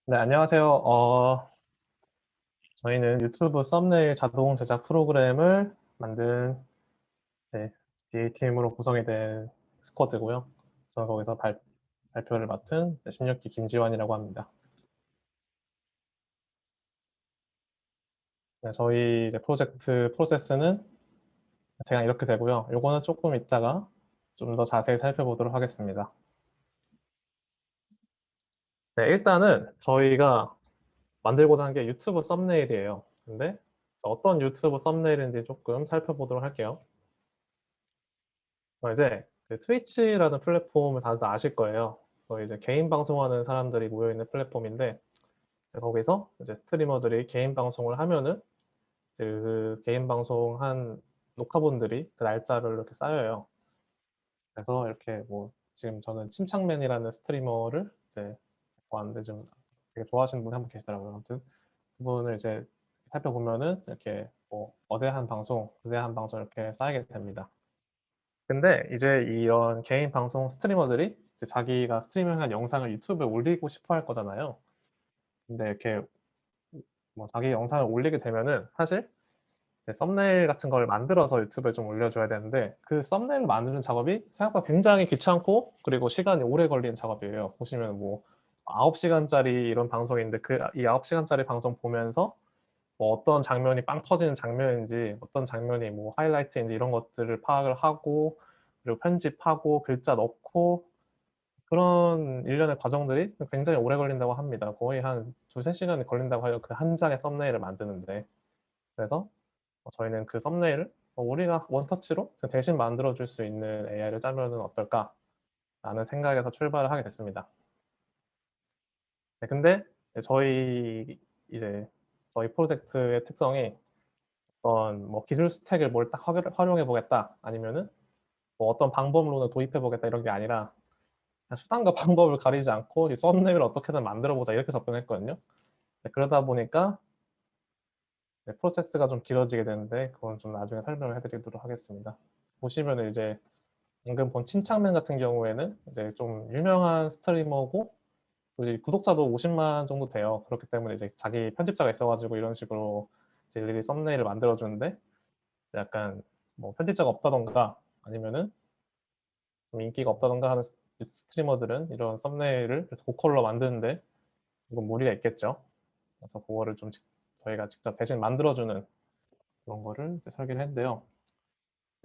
네, 안녕하세요. 저희는 유튜브 썸네일 자동 제작 프로그램을 만든 네, DA팀으로 구성이 된 스쿼드고요. 저는 거기서 발표를 맡은 16기 김지환이라고 합니다. 네, 저희 이제 프로젝트 프로세스는 대강 이렇게 되고요. 요거는 조금 이따가 좀 더 자세히 살펴보도록 하겠습니다. 네, 일단은 저희가 만들고자 한 게 유튜브 썸네일이에요. 근데 어떤 유튜브 썸네일인지 조금 살펴보도록 할게요. 이제 그 트위치라는 플랫폼을 다들 아실 거예요. 이제 개인 방송하는 사람들이 모여 있는 플랫폼인데 거기서 이제 스트리머들이 개인 방송을 하면은 이제 그 개인 방송한 녹화본들이 그 날짜별로 이렇게 쌓여요. 그래서 이렇게 뭐 지금 저는 침착맨이라는 스트리머를 이제 봤는데 좀 되게 좋아하시는 분이 한 분 계시더라고요. 아무튼 그분을 이제 살펴보면은 이렇게 뭐 어제 한 방송, 그제 한 방송 이렇게 쌓이게 됩니다. 근데 이제 이런 개인 방송 스트리머들이 이제 자기가 스트리밍한 영상을 유튜브에 올리고 싶어 할 거잖아요. 근데 이렇게 뭐 자기 영상을 올리게 되면은 사실 이제 썸네일 같은 걸 만들어서 유튜브에 좀 올려줘야 되는데 그 썸네일 만드는 작업이 생각보다 굉장히 귀찮고 그리고 시간이 오래 걸리는 작업이에요. 보시면 뭐 9시간짜리 이런 방송인데 그 이 9시간짜리 방송 보면서 뭐 어떤 장면이 빵 터지는 장면인지 어떤 장면이 뭐 하이라이트인지 이런 것들을 파악을 하고 그리고 편집하고 글자 넣고 그런 일련의 과정들이 굉장히 오래 걸린다고 합니다. 거의 한 2~3시간이 걸린다고 해요. 그 한 장의 썸네일을 만드는데. 그래서 저희는 그 썸네일을 우리가 원터치로 대신 만들어 줄 수 있는 AI를 짜면은 어떨까라는 생각에서 출발을 하게 됐습니다. 네, 근데 이제 저희 프로젝트의 특성이 어떤 뭐 기술 스택을 뭘 딱 활용해 보겠다 아니면은 뭐 어떤 방법론을 도입해 보겠다 이런 게 아니라 그냥 수단과 방법을 가리지 않고 이 썸네일을 어떻게든 만들어 보자 이렇게 접근했거든요. 네, 그러다 보니까 네, 프로세스가 좀 길어지게 되는데 그건 좀 나중에 설명을 해드리도록 하겠습니다. 보시면은 이제 방금 본 침착맨 같은 경우에는 이제 좀 유명한 스트리머고 이제 구독자도 50만 정도 돼요. 그렇기 때문에 이제 자기 편집자가 있어가지고 이런 식으로 이제 일일이 썸네일을 만들어 주는데 약간 뭐 편집자가 없다던가 아니면은 좀 인기가 없다던가 하는 스트리머들은 이런 썸네일을 고컬로 만드는데 이건 무리가 있겠죠. 그래서 그거를 좀 저희가 직접 대신 만들어주는 그런 거를 이제 설계를 했는데요.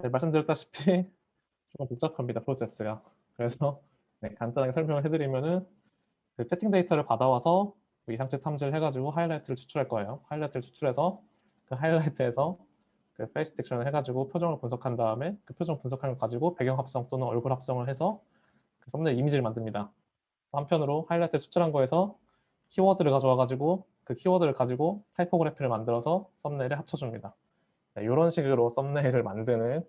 네, 말씀드렸다시피 조금 복잡합니다, 프로세스가. 그래서 네, 간단하게 설명을 해드리면은 그 채팅 데이터를 받아와서 그 이상치 탐지를 해가지고 하이라이트를 추출할 거예요. 하이라이트를 추출해서 그 하이라이트에서 그 페이스 딕션을 해가지고 표정을 분석한 다음에 그 표정 분석한 걸 가지고 배경 합성 또는 얼굴 합성을 해서 그 썸네일 이미지를 만듭니다. 한편으로 하이라이트 추출한 거에서 키워드를 가져와가지고 그 키워드를 가지고 타이포그래피를 만들어서 썸네일에 합쳐줍니다. 네, 이런 식으로 썸네일을 만드는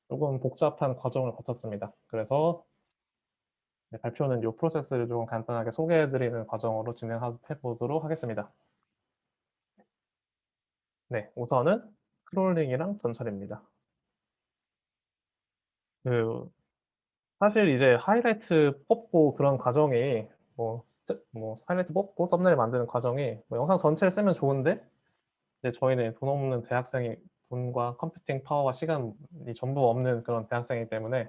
조금 복잡한 과정을 거쳤습니다. 그래서 네, 발표는 이 프로세스를 좀 간단하게 소개해드리는 과정으로 진행해 보도록 하겠습니다. 네, 우선은 스크롤링이랑 전처리입니다. 그 사실 이제 하이라이트 뽑고 그런 과정이 뭐 하이라이트 뽑고 썸네일 만드는 과정이 뭐 영상 전체를 쓰면 좋은데 이제 저희는 돈 없는 대학생이 돈과 컴퓨팅 파워와 시간이 전부 없는 그런 대학생이기 때문에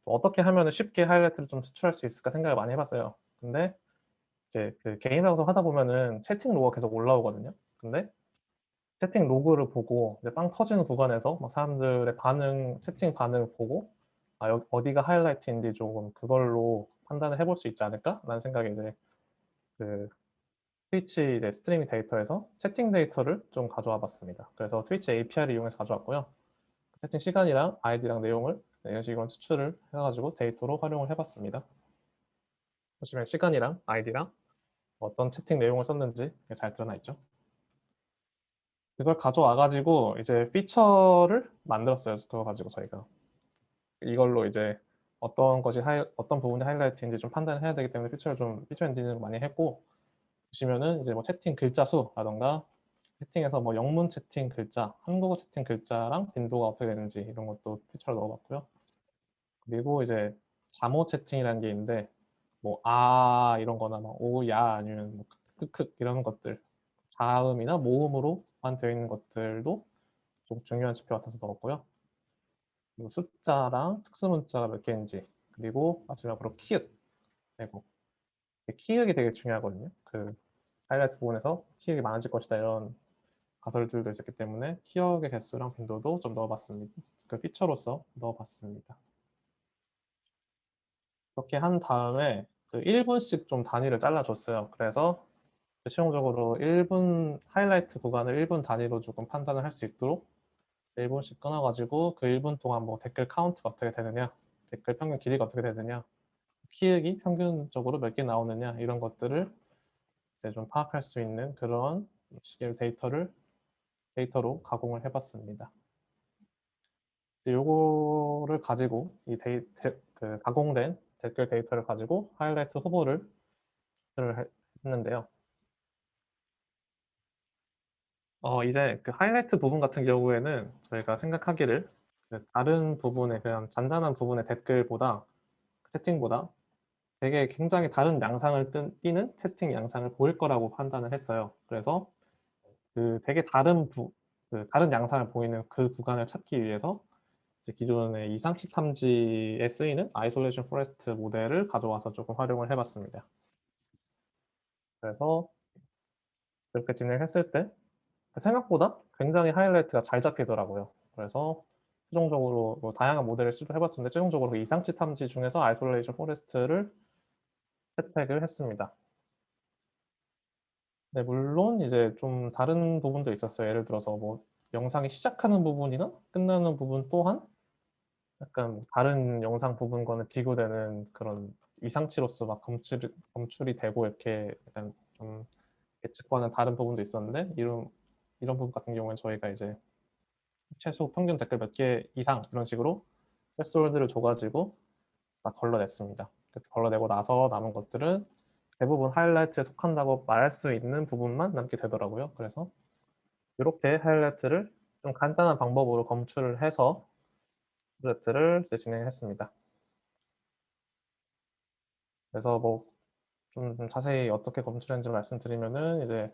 어떻게 하면 쉽게 하이라이트를 좀 수출할 수 있을까 생각을 많이 해봤어요. 근데 이제 그 개인 방송 하다 보면은 채팅 로그가 계속 올라오거든요. 근데 채팅 로그를 보고 이제 빵 터지는 구간에서 막 사람들의 반응, 채팅 반응을 보고 어디가 하이라이트인지 조금 그걸로 판단을 해볼 수 있지 않을까라는 생각에 이제 그 트위치 이제 스트리밍 데이터에서 채팅 데이터를 좀 가져와 봤습니다. 그래서 트위치 API를 이용해서 가져왔고요. 채팅 시간이랑 아이디랑 내용을 이런 식으로 추출을 해가지고 데이터로 활용을 해봤습니다. 보시면 시간이랑 아이디랑 어떤 채팅 내용을 썼는지 잘 드러나 있죠. 그걸 가져와가지고 이제 피처를 만들었어요. 그거 가지고 저희가 이걸로 이제 어떤 부분이 하이라이트인지 좀 판단을 해야 되기 때문에 피처 엔지니어링 많이 했고 보시면은 이제 뭐 채팅 글자 수라던가 채팅에서 뭐 영문 채팅 글자, 한국어 채팅 글자랑 빈도가 어떻게 되는지 이런 것도 피처를 넣어봤고요. 그리고 이제 잠호 채팅이라는 게 있는데 뭐 이런 거나 막 오야 아니면 뭐 크크 이런 것들 자음이나 모음으로만 되어 있는 것들도 좀 중요한 지표 같아서 넣었고요. 그리고 숫자랑 특수문자가 몇 개인지 그리고 마지막으로 키읔 그리고 키읔이 되게 중요하거든요. 그 하이라이트 부분에서 키읔이 많아질 것이다 이런 가설들도 있었기 때문에 키읔의 개수랑 빈도도 좀 넣어봤습니다. 그 피처로서 넣어봤습니다. 그렇게 한 다음에 그 1분씩 좀 단위를 잘라줬어요. 그래서 최종적으로 1분 하이라이트 구간을 1분 단위로 조금 판단을 할 수 있도록 1분씩 끊어가지고 그 1분 동안 뭐 댓글 카운트가 어떻게 되느냐, 댓글 평균 길이가 어떻게 되느냐, 키읔이 평균적으로 몇 개 나오느냐 이런 것들을 이제 좀 파악할 수 있는 그런 식의 데이터로 가공을 해봤습니다. 요거를 가지고 그 가공된 댓글 데이터를 가지고 하이라이트 후보를 했는데요. 이제 그 하이라이트 부분 같은 경우에는 저희가 생각하기를 그 다른 부분의 그냥 잔잔한 부분의 댓글보다 채팅보다 되게 굉장히 다른 양상을 띠는 채팅 양상을 보일 거라고 판단을 했어요. 그래서 그 되게 그 다른 양상을 보이는 그 구간을 찾기 위해서 이제 기존의 이상치 탐지에 쓰이는 아이솔레이션 포레스트 모델을 가져와서 조금 활용을 해봤습니다. 그래서 이렇게 진행했을 때 생각보다 굉장히 하이라이트가 잘 잡히더라고요. 그래서 최종적으로 뭐 다양한 모델을 시도해봤는데 최종적으로 그 이상치 탐지 중에서 아이솔레이션 포레스트를 채택을 했습니다. 네, 물론 이제 좀 다른 부분도 있었어요. 예를 들어서 뭐 영상이 시작하는 부분이나 끝나는 부분 또한 약간 다른 영상 부분과는 비교되는 그런 이상치로서 막 검출이 되고 이렇게 약간 좀 예측과는 다른 부분도 있었는데 이런 부분 같은 경우는 저희가 이제 최소 평균 댓글 몇 개 이상 이런 식으로 థ레스홀드를 줘가지고 막 걸러냈습니다. 그렇게 걸러내고 나서 남은 것들은 대부분 하이라이트에 속한다고 말할 수 있는 부분만 남게 되더라고요. 그래서 이렇게 하이라이트를 좀 간단한 방법으로 검출을 해서 프로젝트를 이제 진행했습니다. 그래서 뭐 좀 자세히 어떻게 검출했는지 말씀드리면은 이제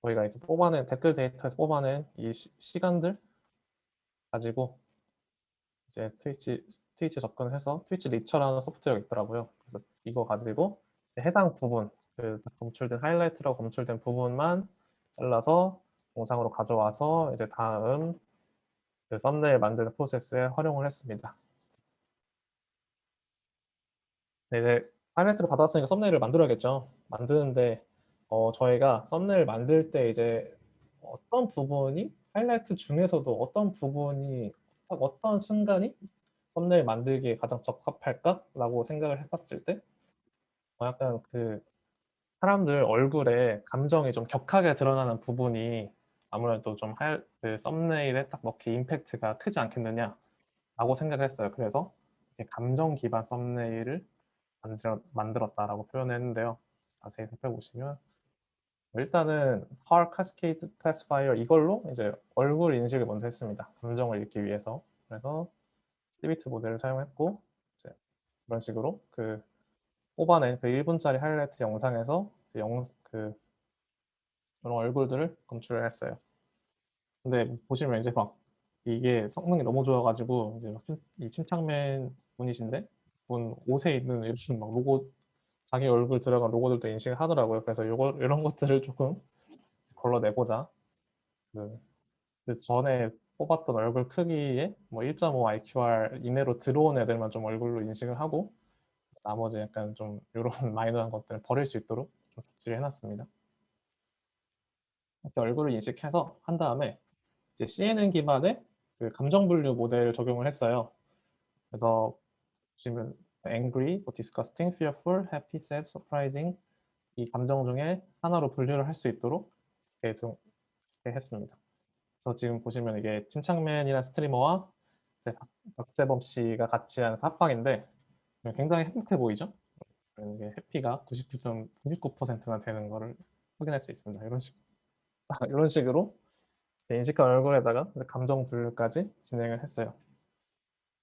저희가 이렇게 뽑아낸 댓글 데이터에서 뽑아낸 이 시간들 가지고 이제 트위치 접근을 해서 트위치 리처라는 소프트웨어가 있더라고요. 그래서 이거 가지고 해당 부분, 그 검출된 하이라이트라고 검출된 부분만 잘라서 영상으로 가져와서 이제 다음 그 썸네일 만드는 프로세스에 활용을 했습니다. 네, 이제 하이라이트를 받았으니까 썸네일을 만들어야겠죠. 만드는데 저희가 썸네일 만들 때 이제 어떤 부분이 하이라이트 중에서도 어떤 부분이 딱 어떤 순간이 썸네일 만들기에 가장 적합할까라고 생각을 해봤을 때 약간 그 사람들 얼굴에 감정이 좀 격하게 드러나는 부분이 아무래도 좀 그 썸네일에 딱 넣기 임팩트가 크지 않겠느냐라고 생각을 했어요. 그래서 감정 기반 썸네일을 만들었다라고 표현했는데요. 자세히 살펴보시면 일단은 Car Cascade Classifier 이걸로 이제 얼굴 인식을 먼저 했습니다. 감정을 읽기 위해서. 그래서 CBT 모델을 사용했고 이제 이런 식으로 그 뽑아낸 그 1분짜리 하이라이트 영상에서 그 그런 얼굴들을 검출을 했어요. 근데 보시면 이제 막 이게 성능이 너무 좋아가지고 이제 이 침착맨 분이신데 분 옷에 있는 이런 막 로고 자기 얼굴 들어간 로고들도 인식을 하더라고요. 그래서 이런 것들을 조금 걸러내고자 그 전에 뽑았던 얼굴 크기에 뭐 1.5 IQR 이내로 들어온 애들만 좀 얼굴로 인식을 하고 나머지 약간 좀 이런 마이너한 것들을 버릴 수 있도록 좀 조치를 해놨습니다. 이렇게 얼굴을 인식해서 한 다음에 이제 CNN 기반의 그 감정 분류 모델을 적용을 했어요. 그래서 보시면 angry, 뭐 disgusting, fearful, happy, sad, surprising 이 감정 중에 하나로 분류를 할 수 있도록 이렇게 좀 이렇게 했습니다. 그래서 지금 보시면 이게 침착맨이나 스트리머와 박재범 씨가 같이 하는 합방인데 굉장히 행복해 보이죠? 이게 해피가 99.99%나 되는 거를 확인할 수 있습니다. 이런 식으로 인식한 얼굴에다가 감정 분류까지 진행을 했어요.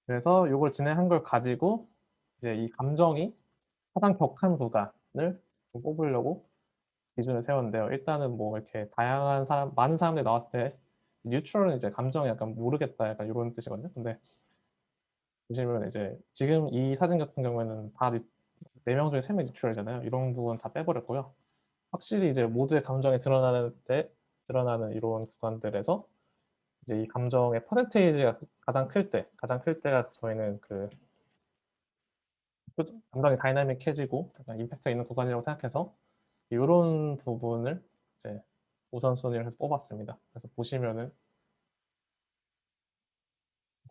그래서 이걸 진행한 걸 가지고 이제 이 감정이 가장 격한 구간을 좀 뽑으려고 기준을 세웠는데요. 일단은 뭐 이렇게 다양한 사람, 많은 사람들이 나왔을 때 뉴트럴은 이제 감정이 약간 모르겠다 약간 이런 뜻이거든요. 근데 보시면 이제 지금 이 사진 같은 경우에는 다 4명 중에 3명 뉴트럴이잖아요. 이런 부분 다 빼버렸고요. 확실히 이제 모두의 감정이 드러나는 때 드러나는 이런 구간들에서 이제 이 감정의 퍼센테이지가 가장 클 때가 저희는 그 감정이 다이나믹해지고 약간 임팩트가 있는 구간이라고 생각해서 이런 부분을 이제 우선순위를 해서 뽑았습니다. 그래서 보시면은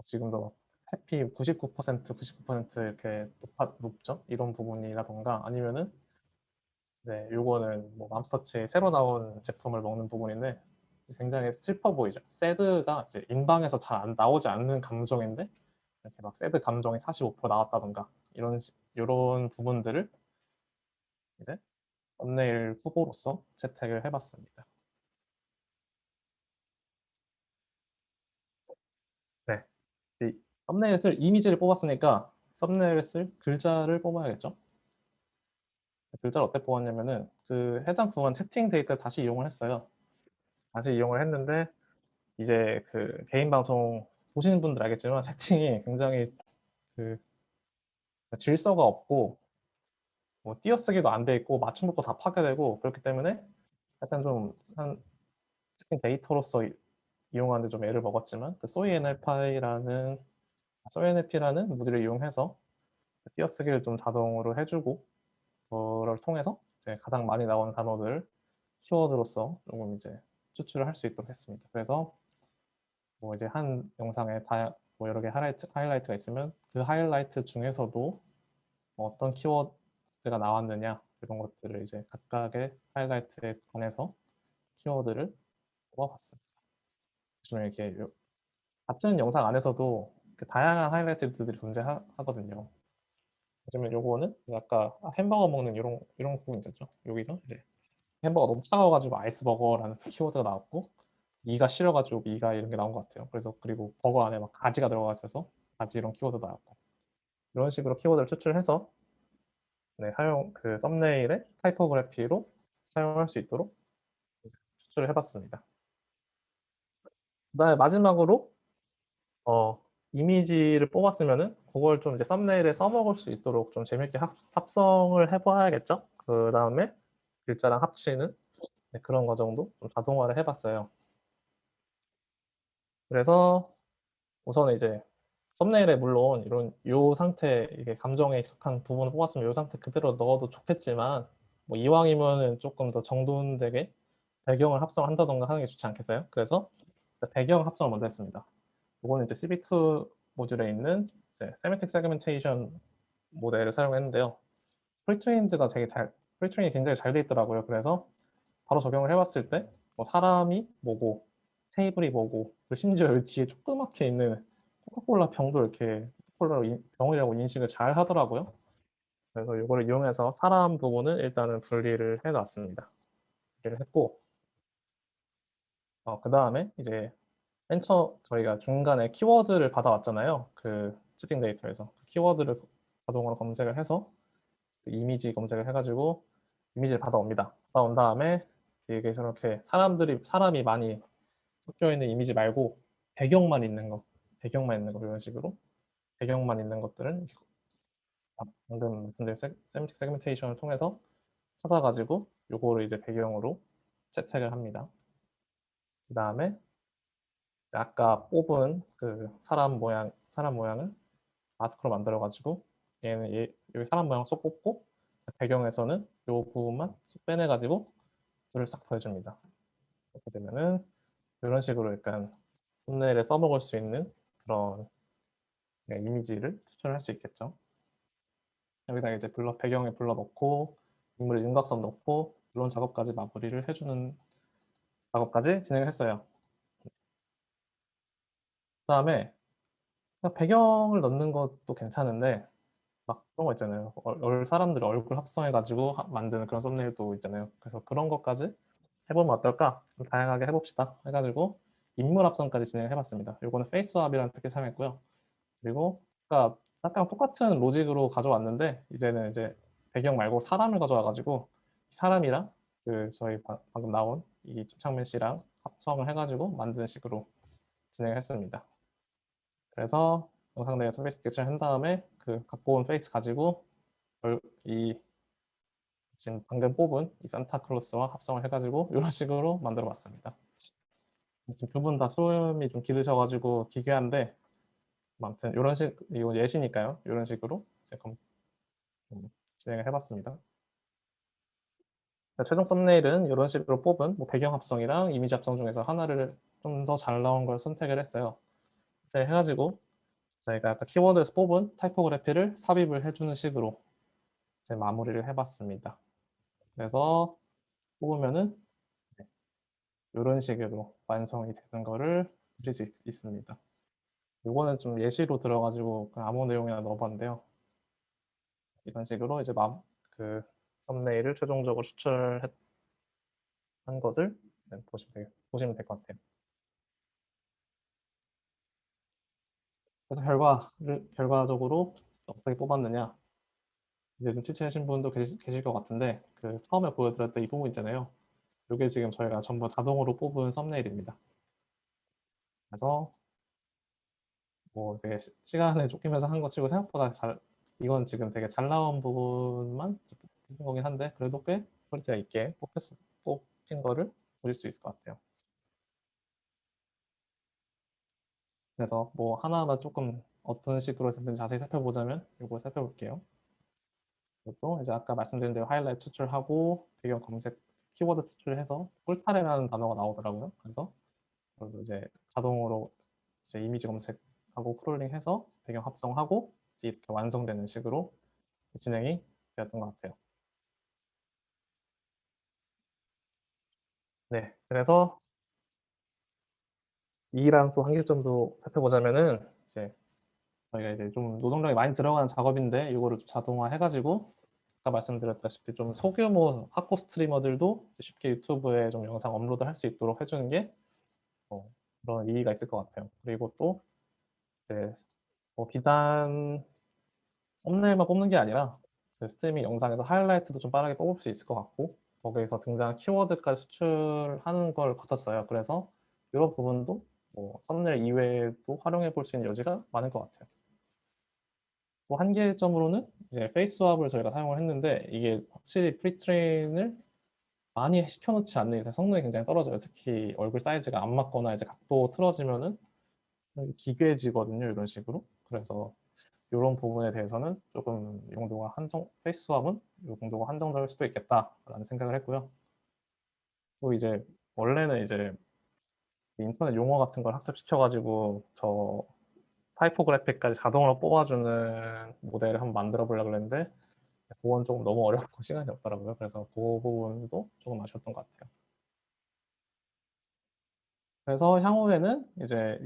지금도 막 해피 99%, 99% 이렇게 높죠? 이런 부분이라던가 아니면은 네, 요거는 뭐 맘스터치 새로 나온 제품을 먹는 부분인데 굉장히 슬퍼 보이죠. 새드가 이제 인방에서 잘 나오지 않는 감정인데 이렇게 막 새드 감정이 45% 나왔다던가 이런 부분들을 이제 썸네일 후보로서 채택을 해봤습니다. 네, 이 썸네일을 쓸 이미지를 뽑았으니까 썸네일을 쓸 글자를 뽑아야겠죠. 글자를 어떻게 뽑았냐면은 그 해당 구간 채팅 데이터를 다시 이용을 했어요. 다시 이용을 했는데 이제 그 개인 방송 보시는 분들 알겠지만 채팅이 굉장히 그 질서가 없고 뭐 띄어쓰기도 안 돼 있고 맞춤법도 다 파괴되고 그렇기 때문에 약간 좀 한 채팅 데이터로서 이용하는데 좀 애를 먹었지만 그 소이NLP라는 모듈을 이용해서 띄어쓰기를 좀 자동으로 해주고 그걸 통해서 이제 가장 많이 나오는 단어들을 키워드로서 조금 이제 추출을 할 수 있도록 했습니다. 그래서 뭐 이제 한 영상에 뭐 여러 개 하이라이트가 있으면 그 하이라이트 중에서도 뭐 어떤 키워드가 나왔느냐 이런 것들을 이제 각각의 하이라이트에 관해서 키워드를 뽑아봤습니다. 좀 이렇게 같은 영상 안에서도 그 다양한 하이라이트들이 존재하거든요. 그러면 요거는 아까 햄버거 먹는 이런 부분 있었죠. 여기서 이제 햄버거 너무 차가워가지고 아이스버거라는 키워드가 나왔고 이가 싫어가지고 이가 이런 게 나온 것 같아요. 그래서 그리고 버거 안에 막 가지가 들어가 있어서 가지 이런 키워드 나왔고 이런 식으로 키워드를 추출해서 네, 그 썸네일의 타이포그래피로 사용할 수 있도록 추출을 해봤습니다. 그다음에 마지막으로 이미지를 뽑았으면은 그걸 좀 이제 썸네일에 써먹을 수 있도록 좀 재밌게 합성을 해봐야겠죠. 그 다음에 글자랑 합치는 네, 그런 과정도 좀 자동화를 해봤어요. 그래서 우선 이제 썸네일에 물론 이런 요 상태 이게 감정에 익숙한 부분을 뽑았으면 요 상태 그대로 넣어도 좋겠지만 뭐 이왕이면은 조금 더 정돈되게 배경을 합성한다던가 하는 게 좋지 않겠어요? 그래서 배경 합성을 먼저 했습니다. 이거는 이제 CB2 모듈에 있는 이제 세메틱 세그멘테이션 모델을 사용했는데요. 프리트레인이 굉장히 잘 돼 있더라고요. 그래서 바로 적용을 해봤을 때 뭐 사람이 뭐고 테이블이 뭐고 그리고 심지어 여기 뒤에 조그맣게 있는 코카콜라 병도 이렇게 코카콜라 병이라고 인식을 잘 하더라고요. 그래서 이거를 이용해서 사람 부분은 일단은 분리를 해놨습니다. 분리를 했고 그 다음에 이제 저희가 중간에 키워드를 받아왔잖아요. 그 채팅 데이터에서 그 키워드를 자동으로 검색을 해서 그 이미지 검색을 해가지고 이미지를 받아옵니다. 받아온 다음에 여기서 이렇게 사람이 많이 섞여 있는 이미지 말고 배경만 있는 거 이런 식으로 배경만 있는 것들은 방금 말씀드린 세미틱 세그멘테이션을 통해서 찾아가지고 요거를 이제 배경으로 채택을 합니다. 그 다음에 아까 뽑은 그 사람 모양을 마스크로 만들어가지고 여기 사람 모양 쏙 뽑고 배경에서는 요 부분만 쏙 빼내가지고 줄을 싹 더해줍니다. 이렇게 되면은 이런 식으로 약간 썸네일에 써먹을 수 있는 그런 이미지를 추천할 수 있겠죠. 여기다 이제 배경에 불러 넣고 인물의 윤곽선 넣고 이런 작업까지 마무리를 해주는 작업까지 진행을 했어요. 그다음에 배경을 넣는 것도 괜찮은데 막 그런 거 있잖아요. 사람들 얼굴 합성해가지고 만드는 그런 썸네일도 있잖아요. 그래서 그런 것까지 해보면 어떨까? 좀 다양하게 해봅시다. 해가지고 인물 합성까지 진행해봤습니다. 이거는 페이스왑이라는 패킷 사용했고요. 그리고 아까 똑같은 로직으로 가져왔는데 이제는 이제 배경 말고 사람을 가져와가지고 사람이랑 그 저희 방금 나온 이 김창민 씨랑 합성을 해가지고 만드는 식으로 진행을 했습니다. 그래서 영상 내에서 페이스 딕션 한 다음에 그 갖고 온 페이스 가지고 이 지금 방금 뽑은 이 산타클로스와 합성을 해가지고 이런 식으로 만들어 봤습니다. 지금 두 분 다 소음이 좀 길으셔가지고 기괴한데 아무튼 이런 이거 예시니까요. 이런 식으로 진행을 해봤습니다. 최종 썸네일은 이런 식으로 뽑은 뭐 배경 합성이랑 이미지 합성 중에서 하나를 좀 더 잘 나온 걸 선택을 했어요. 네, 해가지고 저희가 아까 키워드에서 뽑은 타이포그래피를 삽입을 해주는 식으로 이제 마무리를 해봤습니다. 그래서 뽑으면은 이런 식으로 완성이 되는 거를 보실 수 있습니다. 이거는 좀 예시로 들어가지고 아무 내용이나 넣어봤는데요. 이런 식으로 이제 그 썸네일을 최종적으로 추출한 것을 보시면 될 것 같아요. 그래서 결과적으로 어떻게 뽑았느냐. 이제 눈치채신 분도 계실 것 같은데 그 처음에 보여드렸던 이 부분 있잖아요. 이게 지금 저희가 전부 자동으로 뽑은 썸네일입니다. 그래서 뭐 되게 시간에 쫓기면서 한 거 치고 생각보다 이건 지금 되게 잘 나온 부분만 뽑은 거긴 한데 그래도 꽤 퀄리티가 있게 뽑힌 거를 보실 수 있을 것 같아요. 그래서 뭐 하나하나 조금 어떤 식으로 됐는지 자세히 살펴보자면 이거 살펴볼게요. 이것도 이제 아까 말씀드린 대로 하이라이트 추출하고 배경 검색 키워드 추출해서 꿀타래라는 단어가 나오더라고요. 그래서 이제 자동으로 이제 이미지 검색하고 크롤링해서 배경 합성하고 이렇게 완성되는 식으로 진행이 되었던 것 같아요. 네, 그래서 이랑 또 한계점도 살펴보자면은 이제 저희가 이제 좀 노동력이 많이 들어가는 작업인데 이거를 자동화해가지고 아까 말씀드렸다시피 좀 소규모 하코 스트리머들도 쉽게 유튜브에 좀 영상 업로드 할 수 있도록 해주는 게 그런 이의가 있을 것 같아요. 그리고 또 이제 뭐 비단 썸네일만 뽑는 게 아니라 그 스트리밍 영상에서 하이라이트도 좀 빠르게 뽑을 수 있을 것 같고 거기에서 등장한 키워드까지 수출하는 걸 같았어요. 그래서 이런 부분도 뭐 썸네일 이외에도 활용해 볼 수 있는 여지가 많을 것 같아요. 또 한계점으로는 이제 페이스왑을 저희가 사용을 했는데 이게 확실히 프리트레인을 많이 시켜놓지 않는 이상 성능이 굉장히 떨어져요. 특히 얼굴 사이즈가 안 맞거나 이제 각도 틀어지면은 기괴해지거든요. 이런 식으로. 그래서 이런 부분에 대해서는 조금 용도가 페이스왑은 이 정도가 한정될 수도 있겠다라는 생각을 했고요. 또 이제 원래는 이제 인터넷 용어 같은 걸 학습시켜가지고 저 타이포그래피까지 자동으로 뽑아주는 모델을 한번 만들어 보려고 했는데 그건 조금 너무 어렵고 시간이 없더라고요. 그래서 그 부분도 조금 아쉬웠던 것 같아요. 그래서 향후에는 이제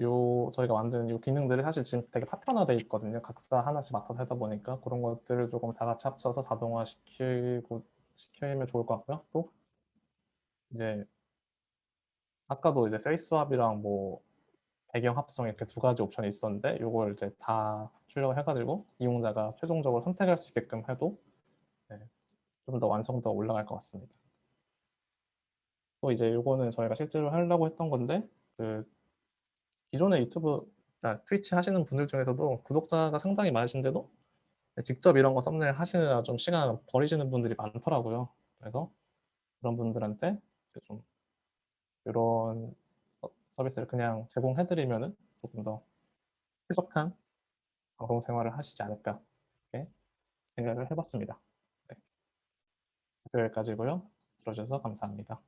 저희가 만든 요 기능들이 사실 지금 되게 파편화돼 있거든요. 각자 하나씩 맡아서 하다 보니까 그런 것들을 조금 다 같이 합쳐서 자동화 시키면 좋을 것 같고요. 또 이제 아까도 이제 페이스왑이랑 뭐 배경 합성 이렇게 두 가지 옵션이 있었는데 이걸 이제 다 출력을 해가지고 이용자가 최종적으로 선택할 수 있게끔 해도 네, 좀 더 완성도가 올라갈 것 같습니다. 또 이제 이거는 저희가 실제로 하려고 했던 건데 그 기존에 트위치 하시는 분들 중에서도 구독자가 상당히 많으신데도 직접 이런 거 썸네일 하시느라 좀 시간 버리시는 분들이 많더라고요. 그래서 그런 분들한테 좀 이런 서비스를 그냥 제공해드리면은 조금 더 쾌적한 방송 생활을 하시지 않을까 이렇게 생각을 해봤습니다. 네, 여기까지고요. 들어주셔서 감사합니다.